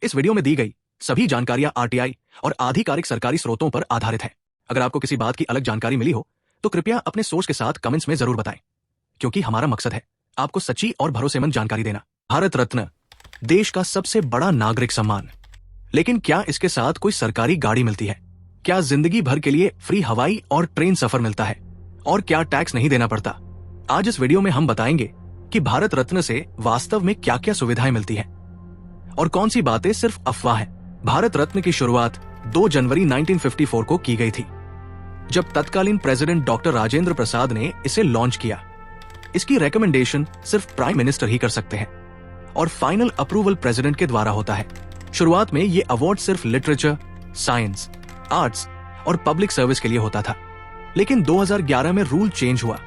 इस वीडियो में दी गई सभी जानकारियां आरटीआई और आधिकारिक सरकारी स्रोतों पर आधारित है। अगर आपको किसी बात की अलग जानकारी मिली हो तो कृपया अपने सोर्स के साथ कमेंट्स में जरूर बताएं, क्योंकि हमारा मकसद है आपको सच्ची और भरोसेमंद जानकारी देना। भारत रत्न देश का सबसे बड़ा नागरिक सम्मान, लेकिन क्या इसके साथ कोई सरकारी गाड़ी मिलती है? क्या जिंदगी भर के लिए फ्री हवाई और ट्रेन सफर मिलता है? और क्या टैक्स नहीं देना पड़ता? आज इस वीडियो में हम बताएंगे कि भारत रत्न से वास्तव में क्या क्या सुविधाएं मिलती हैं और कौन सी बातें सिर्फ अफवाह हैं। भारत रत्न की शुरुआत 2 जनवरी 1954 को की गई थी, जब तत्कालीन प्रेसिडेंट डॉक्टर राजेंद्र प्रसाद ने इसे लॉन्च किया। इसकी रिकमेंडेशन सिर्फ प्राइम मिनिस्टर ही कर सकते हैं और फाइनल अप्रूवल प्रेसिडेंट के द्वारा होता है। शुरुआत में ये अवार्ड सिर्फ लिटरेचर, साइंस, आर्ट्स और पब्लिक सर्विस के लिए होता था, लेकिन 2011 में रूल चेंज हुआ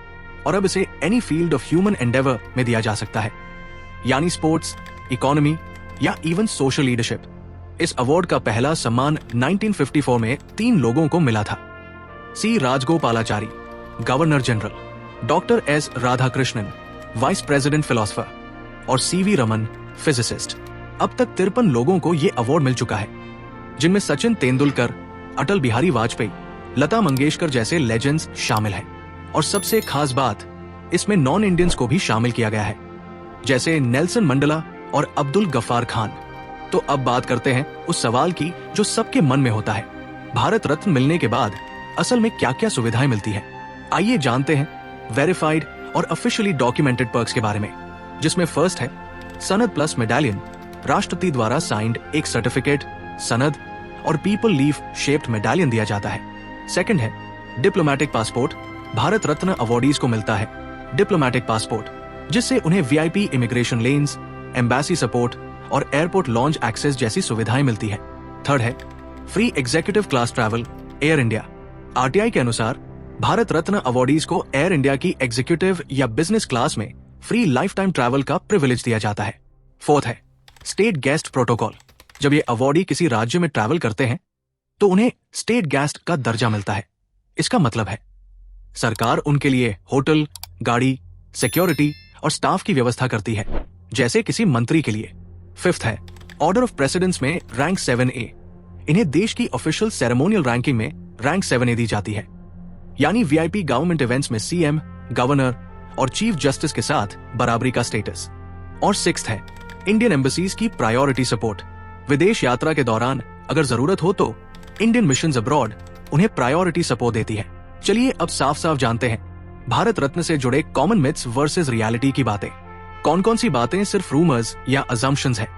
और अब इसे any field of human Endeavour में दिया जा सकता है, यानी स्पोर्ट्स, इकोनॉमी या इवन सोशल लीडरशिप। इस अवार्ड का पहला सम्मान 1954 में 3 लोगों को मिला था: C Rajagopalachari, governor general, doctor S Radhakrishnan, vice president philosopher, और सीवी रमन, फिजिसिस्ट। अब तक 53 लोगों को यह अवार्ड मिल चुका है, जिनमें सचिन तेंदुलकर, अटल बिहारी वाजपेयी, लता मंगेशकर जैसे लेजेंड्स शामिल हैं। और सबसे खास बात, इसमें नॉन इंडियंस को भी शामिल किया गया है, जैसे नेल्सन मंडेला और अब्दुल गफ्फार खान। तो अब बात करते हैं उस सवाल की जो सबके मन में होता है, भारत रत्न मिलने के बाद असल में क्या क्या सुविधाएं मिलती हैं। आइए जानते हैं वेरीफाइड और ऑफिशियली डॉक्यूमेंटेड पर्क्स के बारे में, जिसमें फर्स्ट है सनद प्लस मेडालियन, राष्ट्रपति द्वारा साइंड एक सर्टिफिकेट, सनद और पीपल लीफ शेप्ड मेडालियन दिया जाता है। सेकंड है diplomatic passport. Bharat Ratna awardees को मिलता है डिप्लोमेटिक पासपोर्ट, जिससे उन्हें VIP immigration lens, embassy support और एयरपोर्ट लॉन्च एक्सेस जैसी सुविधाएं मिलती है। थर्ड है free executive class travel, air India. RTI के अनुसार भारत रत्न अवॉर्डीज को एयर इंडिया की एग्जीक्यूटिव या बिजनेस क्लास में फ्री लाइफ टाइम ट्रैवल का प्रिविलेज दिया जाता है। फोर्थ है स्टेट गेस्ट प्रोटोकॉल। जब ये अवॉर्डी किसी राज्य में ट्रैवल करते हैं तो उन्हें स्टेट गेस्ट का दर्जा मिलता है। इसका मतलब है सरकार उनके लिए होटल, गाड़ी, सिक्योरिटी और स्टाफ की व्यवस्था करती है, जैसे किसी मंत्री के लिए। फिफ्थ है ऑर्डर ऑफ प्रेसिडेंस में रैंक 7A। इन्हें देश की ऑफिशियल सेरेमोनियल रैंकिंग में रैंक 7A दी जाती है, यानी वीआईपी गवर्नमेंट इवेंट्स में सीएम, गवर्नर और चीफ जस्टिस के साथ बराबरी का स्टेटस। और सिक्स्थ है इंडियन एम्बेसीज की प्रायोरिटी सपोर्ट। विदेश यात्रा के दौरान अगर जरूरत हो तो इंडियन मिशंस अब्रॉड उन्हें प्रायोरिटी सपोर्ट देती है। चलिए अब साफ साफ जानते हैं भारत रत्न से जुड़े कॉमन मिथ्स वर्सेस रियलिटी की बातें। कौन कौन सी बातें सिर्फ रूमर्स या अजम्पशंस हैं,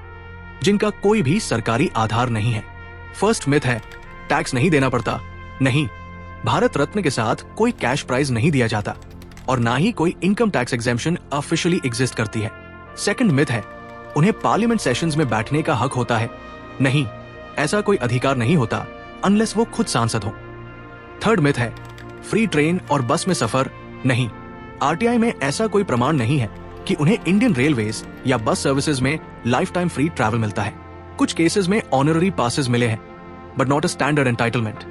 जिनका कोई भी सरकारी आधार नहीं है। फर्स्ट मिथ है टैक्स नहीं देना पड़ता। नहीं, भारत रत्न के साथ कोई कैश प्राइज नहीं दिया जाता और ना ही कोई income tax exemption officially exist करती है। सेकंड मिथ है उन्हें पार्लियामेंट सेशंस में बैठने का हक होता है। नहीं, ऐसा कोई अधिकार नहीं होता अनलेस वो खुद सांसद हो। थर्ड मिथ है फ्री ट्रेन और बस में सफर। नहीं, आरटीआई में ऐसा कोई प्रमाण नहीं है कि उन्हें इंडियन रेलवेज या बस सर्विसेज में लाइफ टाइम फ्री ट्रैवल मिलता है। कुछ केसेस में ऑनररी पासेस मिले हैं, but not a standard entitlement.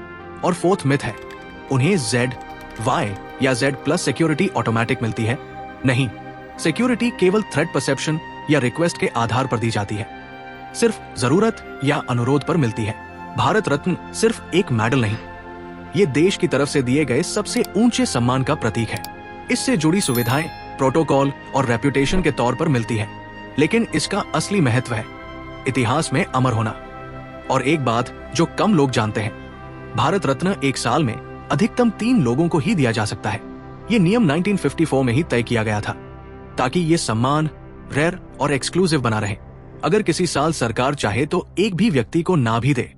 और फोर्थ मिथ है उन्हें Z, Y या Z+ सिक्योरिटी ऑटोमेटिक मिलती है। नहीं, सिक्योरिटी केवल थ्रेट परसेप्शन या रिक्वेस्ट के आधार पर दी जाती है, सिर्फ जरूरत या अनुरोध पर मिलती है। भारत रत्न सिर्फ एक मेडल नहीं, ये देश की तरफ से दिए गए सबसे ऊंचे सम्मान का प्रतीक है। इससे जुड़ी सुविधाएं प्रोटोकॉल और रेप्यूटेशन के तौर पर मिलती है, लेकिन इसका असली महत्व है इतिहास में अमर होना। और एक बात जो कम लोग जानते हैं, भारत रत्न एक साल में अधिकतम 3 लोगों को ही दिया जा सकता है। ये नियम 1954 में ही तय किया गया था, ताकि ये सम्मान रेयर और एक्सक्लूसिव बना रहे। अगर किसी साल सरकार चाहे तो एक भी व्यक्ति को ना भी दे,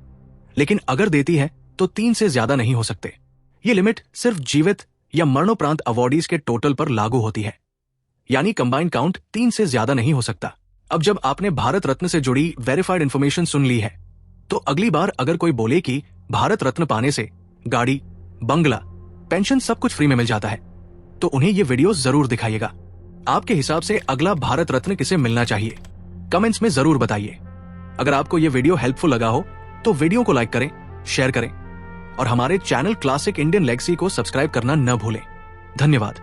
लेकिन अगर देती है तो 3 से ज्यादा नहीं हो सकते। ये लिमिट सिर्फ जीवित या मरणोपरांत अवॉर्डीज के टोटल पर लागू होती है, यानी कंबाइंड काउंट 3 से ज्यादा नहीं हो सकता। अब जब आपने भारत रत्न से जुड़ी वेरीफाइड इंफॉर्मेशन सुन ली है, तो अगली बार अगर कोई बोले कि भारत रत्न पाने से गाड़ी, बंगला, पेंशन सब कुछ फ्री में मिल जाता है, तो उन्हें ये वीडियो जरूर दिखाइएगा। आपके हिसाब से अगला भारत रत्न किसे मिलना चाहिए, कमेंट्स में जरूर बताइए। अगर आपको ये वीडियो हेल्पफुल लगा हो तो वीडियो को लाइक करें, शेयर करें और हमारे चैनल क्लासिक इंडियन लेगेसी को सब्सक्राइब करना न भूलें। धन्यवाद।